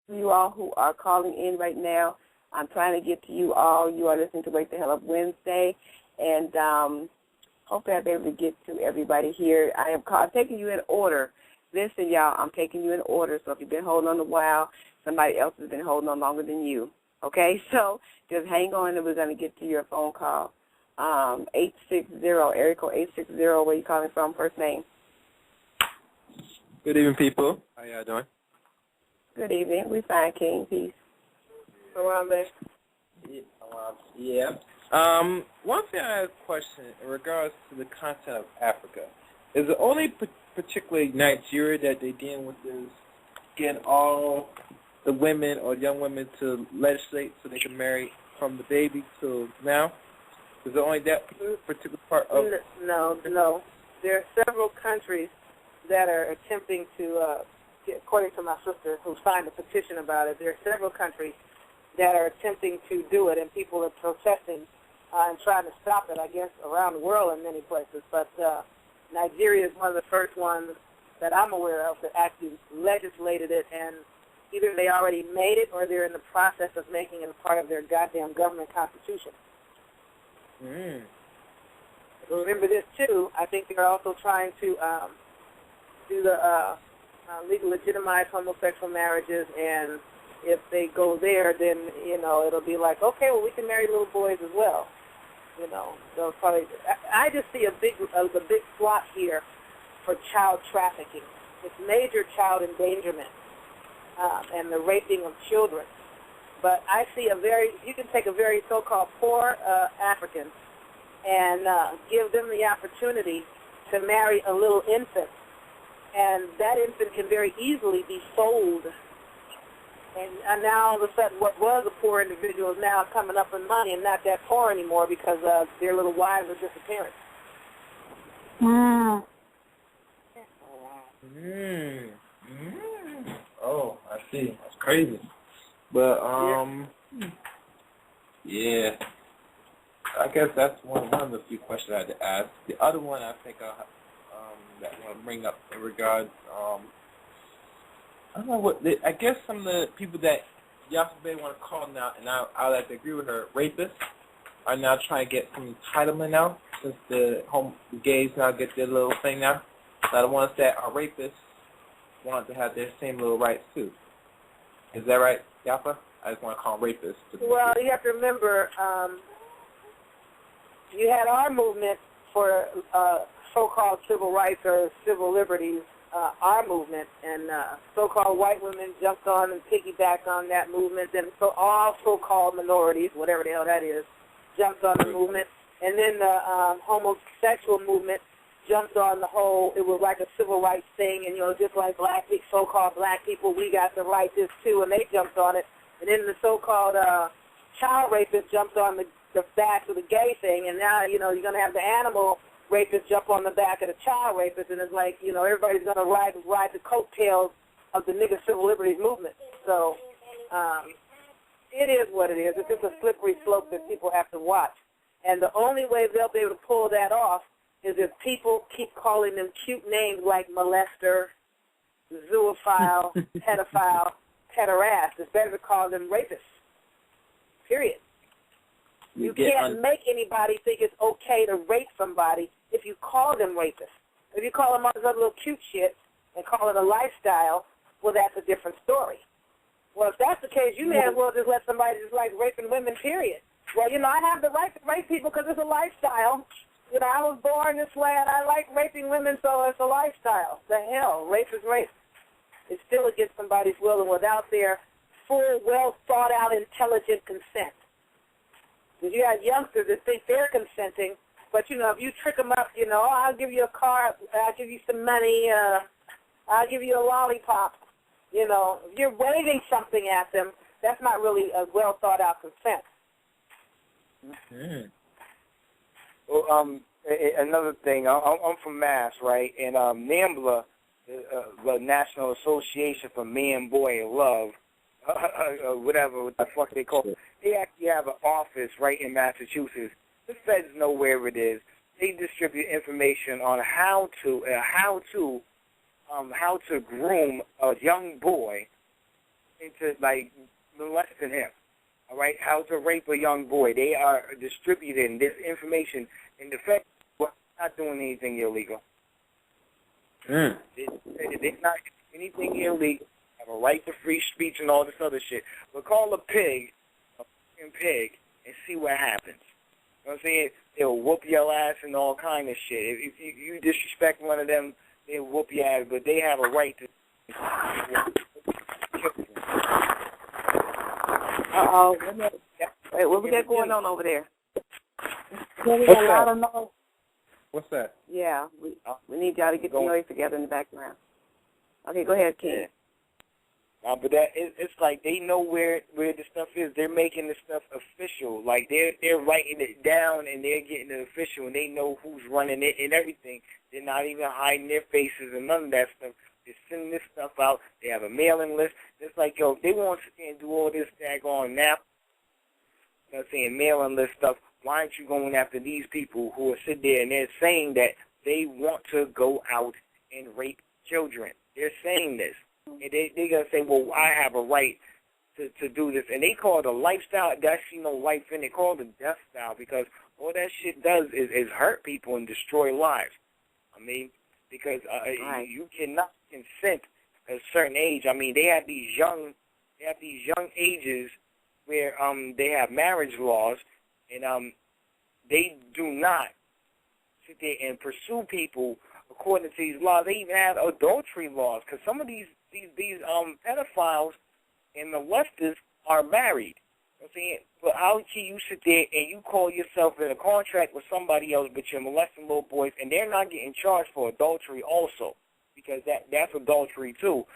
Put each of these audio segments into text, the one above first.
you all who are calling in right now. I'm trying to get to you all. You are listening to Wake the Hell Up Wednesday, and hopefully I'll be able to get to everybody here. I'm taking you in order. Listen, y'all, I'm taking you in order, so if you've been holding on a while, somebody else has been holding on longer than you. Okay, so just hang on, and we're going to get to your phone call. 860, area code 860, where are you calling from, first name? Good evening, people. How y'all doing? Good evening. We fine, King. Peace. Around there. Yeah. One thing I have a question in regards to the content of Africa. Is it only particularly Nigeria that they're dealing with this, getting all the women or young women to legislate so they can marry from the baby to now? Is it only that particular part of... No. There are several countries that are attempting to, according to my sister who signed a petition about it, there are several countries that are attempting to do it, and people are protesting and trying to stop it, I guess, around the world in many places. But Nigeria is one of the first ones that I'm aware of that actually legislated it, and either they already made it or they're in the process of making it a part of their goddamn government constitution. Remember this, too. I think they're also trying to do the legal legitimize homosexual marriages, and if they go there, then, it'll be like, okay, well, we can marry little boys as well. They'll probably... I just see a big plot here for child trafficking. It's major child endangerment and the raping of children. But I see you can take a very so-called poor African and give them the opportunity to marry a little infant. And that infant can very easily be sold. And now all of a sudden what was a poor individual is now coming up in money and not that poor anymore because their little wives are disappearing. Oh, I see. That's crazy. But, yeah. I guess that's one of the few questions I had to ask. The other one I think that I want to bring up in regards, I don't know I guess some of the people that Yaffa want to call now, and I like to agree with her, rapists, are now trying to get some entitlement now, since the gays now get their little thing now. Now the ones that are rapists want to have their same little rights too. Is that right, Yaffa? I just want to call them rapists. Well, you have to remember, you had our movement for so-called civil rights or civil liberties, our movement, and so-called white women jumped on and piggybacked on that movement, and so all so-called minorities, whatever the hell that is, jumped on the movement, and then the homosexual movement jumped on the whole, it was like a civil rights thing, and, just like so-called black people, we got the right this too, and they jumped on it, and then the so-called child rapists jumped on the back of the gay thing, and now, you're going to have the animal rapists jump on the back of the child rapists, and it's like, everybody's going to ride the coattails of the nigger civil liberties movement. So it is what it is. It's just a slippery slope that people have to watch. And the only way they'll be able to pull that off is if people keep calling them cute names like molester, zoophile, pedophile, pederast. It's better to call them rapists, period. You can't make anybody think it's okay to rape somebody if you call them rapists. If you call them all this other little cute shit and call it a lifestyle, well, that's a different story. Well, if that's the case, you may as well just let somebody just like raping women, period. Well, I have the right to rape people because it's a lifestyle. I was born this way and I like raping women, so it's a lifestyle. The hell, rape is rape. It's still against somebody's will and without their full, well-thought-out, intelligent consent. Because you have youngsters that think they're consenting, but, if you trick them up, I'll give you a car, I'll give you some money, I'll give you a lollipop. If you're waving something at them, that's not really a well-thought-out consent. Well, another thing, I'm from Mass, right? And NAMBLA, the National Association for Man, Boy, and Love, whatever what the fuck they call it, they actually have an office right in Massachusetts. The feds know where it is. They distribute information on how to groom a young boy into, like, molesting him. All right? How to rape a young boy. They are distributing this information. And the fact we're not doing anything illegal. They're not doing anything illegal. They have a right to free speech and all this other shit. But call a pig a fucking pig and see what happens. You know what I'm saying? They'll whoop your ass and all kind of shit. If you disrespect one of them, they'll whoop your ass, but they have a right to. Uh-oh. Wait, what we got going on over there? What's that? Yeah, we need y'all to get the noise together in the background. Okay, go ahead, King. But that it's like they know where the stuff is. They're making the stuff official. Like they're writing it down and they're getting it official, and they know who's running it and everything. They're not even hiding their faces and none of that stuff. They're sending this stuff out. They have a mailing list. It's like, yo, they want to sit there and do all this daggone nap. You know what I'm saying? Mailing list stuff. Why aren't you going after these people who are sitting there and they're saying that they want to go out and rape children? They're saying this. And they're going to say, well, I have a right to do this. And they call it a lifestyle. That's, no life in it. They call it a death style because all that shit does is hurt people and destroy lives. I mean, because you cannot consent at a certain age. I mean, they have these young ages where they have marriage laws, and they do not sit there and pursue people according to these laws. They even have adultery laws because some of these pedophiles and molesters are married. You know what I'm saying? But how can you sit there and you call yourself in a contract with somebody else, but you're molesting little boys, and they're not getting charged for adultery also, because that's adultery too.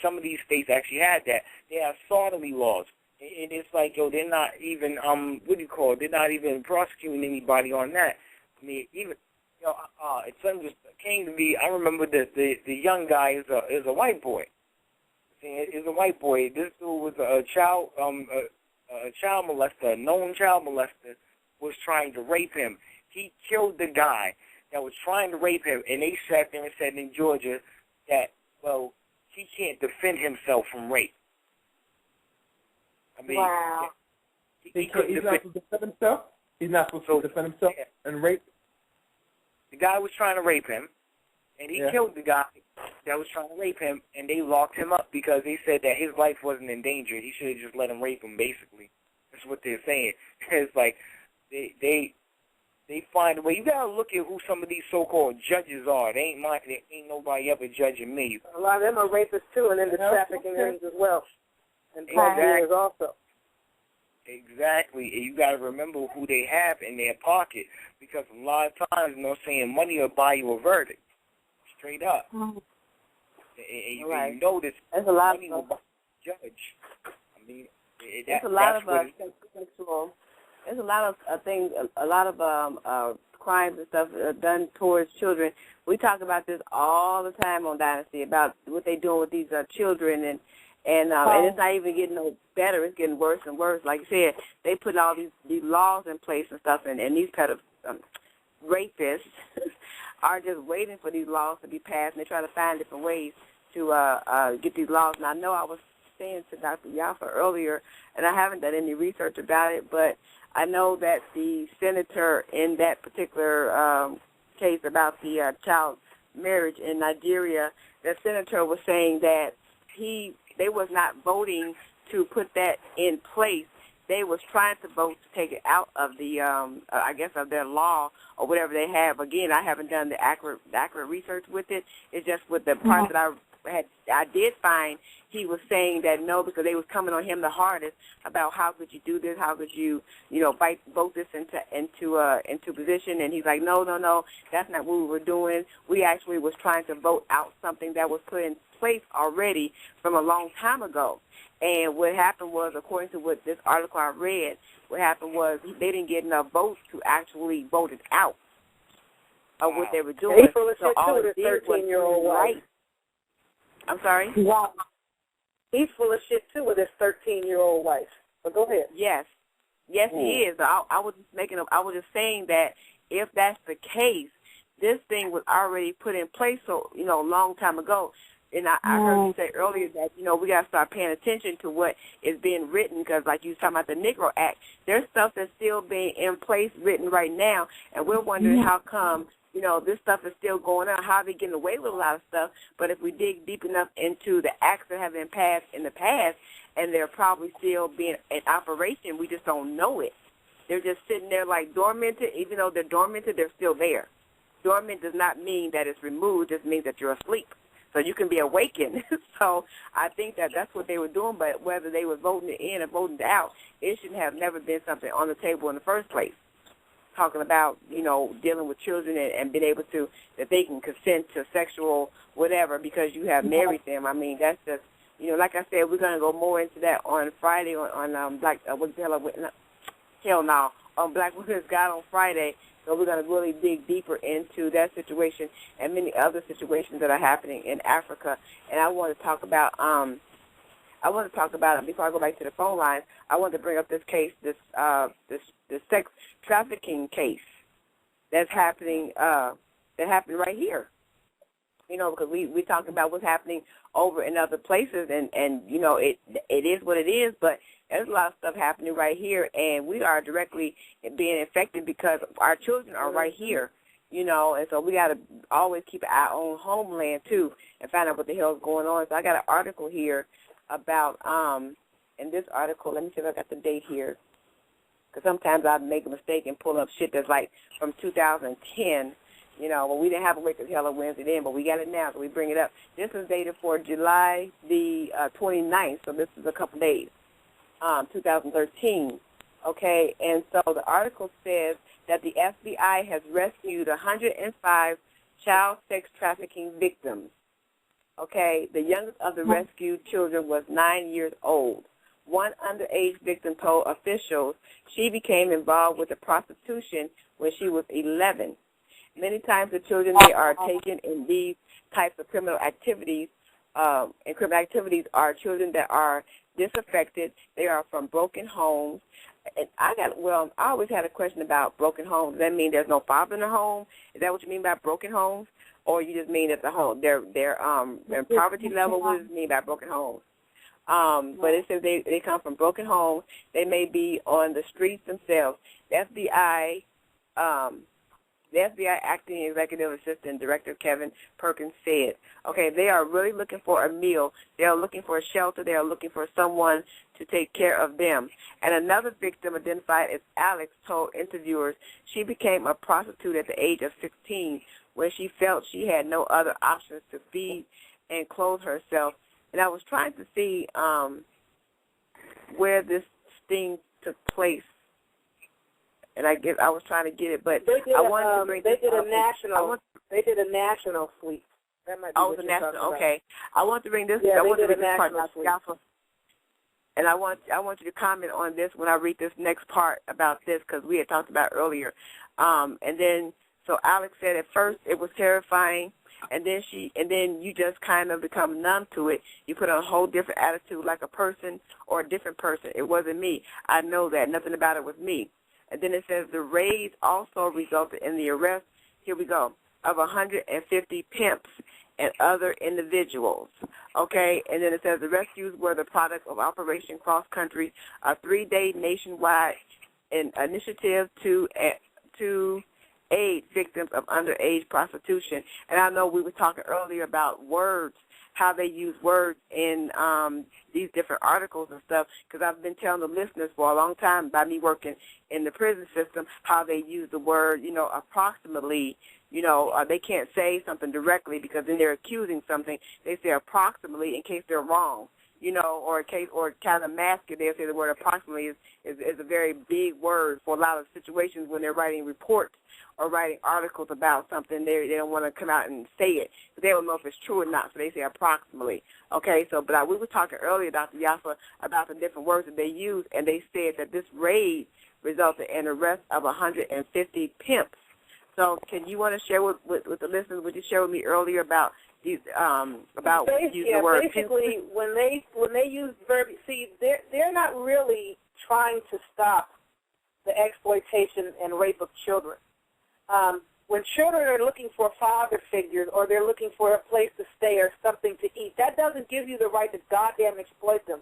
Some of these states actually had that. They have sodomy laws. And it's like, yo, they're not even, they're not even prosecuting anybody on that. I mean, even, it just came to me, I remember the young guy is a white boy. Is a white boy. This dude was a child molester, a known child molester, was trying to rape him. He killed the guy that was trying to rape him, and they sat there and said in Georgia that, well, he can't defend himself from rape. I mean, wow. He's not supposed to defend himself? He's not supposed to defend himself and rape? The guy was trying to rape him, and he killed the guy that was trying to rape him, and they locked him up because they said that his life wasn't in danger. He should have just let him rape him, basically. That's what they're saying. It's like they find a way. You got to look at who some of these so-called judges are. They ain't nobody ever judging me. A lot of them are rapists, too, and into trafficking areas as well. And pioneers also. Exactly. And you got to remember who they have in their pocket, because a lot of times, money will buy you a verdict, straight up. Mm-hmm. And you know this. There's a lot money will buy you a judge. I mean, there's a lot of there's a lot of things, a lot of crimes and stuff done towards children. We talk about this all the time on Dynasty about what they're doing with these children, and it's not even getting no better. It's getting worse and worse. Like you said, they put all these laws in place and stuff, and these kind of rapists are just waiting for these laws to be passed, and they try to find different ways to get these laws. And I know I was saying to Dr. Yaffa earlier, and I haven't done any research about it, but I know that the senator in that particular case about the child marriage in Nigeria, the senator was saying that they was not voting to put that in place. They was trying to vote to take it out of the, I guess, of their law or whatever they have. Again, I haven't done the accurate research with it. It's just with the part that I did find, he was saying that no, because they was coming on him the hardest about how could you do this, how could you, vote this into position, and he's like, no, that's not what we were doing. We actually was trying to vote out something that was put in place already from a long time ago. And what happened was, according to what this article I read, what happened was they didn't get enough votes to actually vote it out of what they were doing. He's full of shit too, this 13-year-old wife. I'm sorry? Wow. He's full of shit too with his 13-year-old wife. But go ahead. Yes, he is. I was just saying that if that's the case, this thing was already put in place, so a long time ago. And I heard you say earlier that, we got to start paying attention to what is being written because, like you were talking about the Negro Act, there's stuff that's still being in place, written right now, and we're wondering how come, this stuff is still going on. How are they getting away with a lot of stuff? But if we dig deep enough into the acts that have been passed in the past, and they're probably still being in operation, we just don't know it. They're just sitting there like dormanted. Even though they're dormanted, they're still there. Dormant does not mean that it's removed. It just means that you're asleep. So you can be awakened. So I think that that's what they were doing, but whether they were voting it in or voting it out, it should have never been something on the table in the first place. Talking about, dealing with children and being able to, that they can consent to sexual whatever because you have married them. I mean, that's just, like I said, we're going to go more into that on Friday on Black, what the hell, hell no, on Black Women's Guide on Friday. So we're going to really dig deeper into that situation and many other situations that are happening in Africa. And I want to talk about, before I go back to the phone lines, I want to bring up this case, this sex trafficking case that's happening, that happened right here. Because we talk about what's happening over in other places, and it is what it is, but there's a lot of stuff happening right here, and we are directly being affected because our children are right here, and so we got to always keep our own homeland, too, and find out what the hell is going on. So I got an article here about, in this article, let me see if I got the date here, because sometimes I make a mistake and pull up shit that's like from 2010, well, we didn't have a Wake Up Hella Wednesday then, but we got it now, so we bring it up. This is dated for July the 29th, so this is a couple days, 2013, okay? And so the article says that the FBI has rescued 105 child sex trafficking victims, okay? The youngest of the rescued children was 9 years old. One underage victim told officials she became involved with the prostitution when she was 11. Many times the children they are taken in these types of criminal activities, are children that are disaffected. They are from broken homes. And I always had a question about broken homes. Does that mean there's no father in the home? Is that what you mean by broken homes? Or you just mean that the home, their poverty level? What does it mean by broken homes? But it says they come from broken homes. They may be on the streets themselves. The FBI Acting Executive Assistant Director Kevin Perkins said, okay, they are really looking for a meal. They are looking for a shelter. They are looking for someone to take care of them. And another victim identified as Alex told interviewers she became a prostitute at the age of 16 when she felt she had no other options to feed and clothe herself. And I was trying to see where this thing took place. And I was trying to get it, but I wanted to bring this up. They did a national sweep. That might be what you're talking about. Okay. I want to bring this. Yeah, I want to they read did a this part national about sweep. Yaffa. And I want you to comment on this when I read this next part about this because we had talked about earlier. And then so Alex said at first it was terrifying, and then you just kind of become numb to it. You put on a whole different attitude, like a person or a different person. It wasn't me. I know that nothing about it was me. And then it says the raids also resulted in the arrest, here we go, of 150 pimps and other individuals. Okay, and then it says the rescues were the product of Operation Cross Country, a 3-day nationwide initiative to aid victims of underage prostitution. And I know we were talking earlier about words, how they use words in these different articles and stuff, because I've been telling the listeners for a long time by me working in the prison system how they use the word, approximately, they can't say something directly because then they're accusing something. They say approximately in case they're wrong, or kind of mask it. They'll say the word approximately is a very big word for a lot of situations when they're writing reports or writing articles about something. They don't want to come out and say it. They don't know if it's true or not, so they say approximately. Okay, but we were talking earlier, Dr. Yaffa, about the different words that they use, and they said that this raid resulted in the arrest of 150 pimps. So you want to share with the listeners, would you share with me earlier about these, about using the word basically, pimp? when they use verb, see, they're not really trying to stop the exploitation and rape of children. when children are looking for father figures or they're looking for a place to stay or something to eat, that doesn't give you the right to goddamn exploit them.